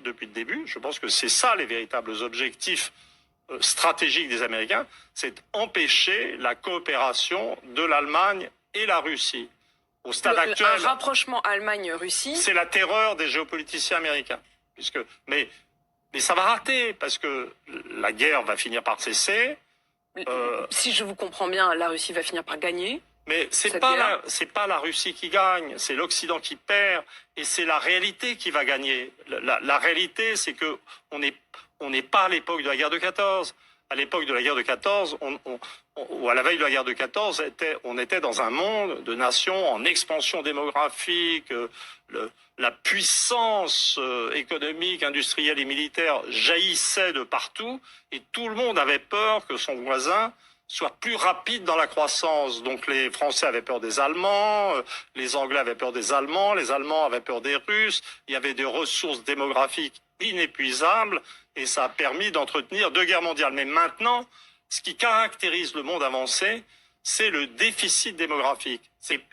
depuis le début. Je pense que c'est ça les véritables objectifs stratégiques des Américains, c'est empêcher la coopération de l'Allemagne et la Russie. Au stade actuel, un rapprochement Allemagne-Russie, c'est la terreur des géopoliticiens américains. Mais ça va rater, parce que la guerre va finir par cesser. si je vous comprends bien, la Russie va finir par gagner. Mais c'est pas la Russie qui gagne, c'est l'Occident qui perd, et c'est la réalité qui va gagner. La réalité, c'est que on n'est pas à l'époque de la guerre de 14. À l'époque de la guerre de 14, ou à la veille de la guerre de 14, on était dans un monde de nations en expansion démographique. La puissance économique, industrielle et militaire jaillissait de partout, et tout le monde avait peur que son voisin soit plus rapide dans la croissance. Donc les Français avaient peur des Allemands, les Anglais avaient peur des Allemands, les Allemands avaient peur des Russes. Il y avait des ressources démographiques inépuisables, et ça a permis d'entretenir 2 guerres mondiales. Mais maintenant, ce qui caractérise le monde avancé, c'est le déficit démographique.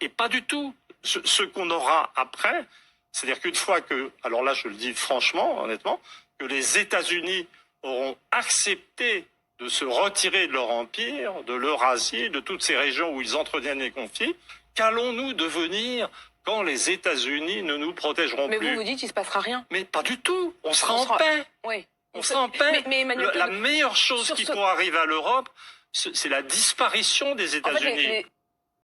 Et pas du tout ce qu'on aura après. C'est-à-dire qu'une fois que, alors là je le dis franchement, honnêtement, que les États-Unis auront accepté de se retirer de leur empire, de l'Eurasie, de toutes ces régions où ils entretiennent les conflits, qu'allons-nous devenir quand les États-Unis ne nous protégeront plus? Mais vous dites qu'il ne se passera rien. Mais pas du tout. On sera en paix. Oui. On sera en paix. Mais Emmanuel, la meilleure chose qui pourra arriver à l'Europe, c'est la disparition des États-Unis.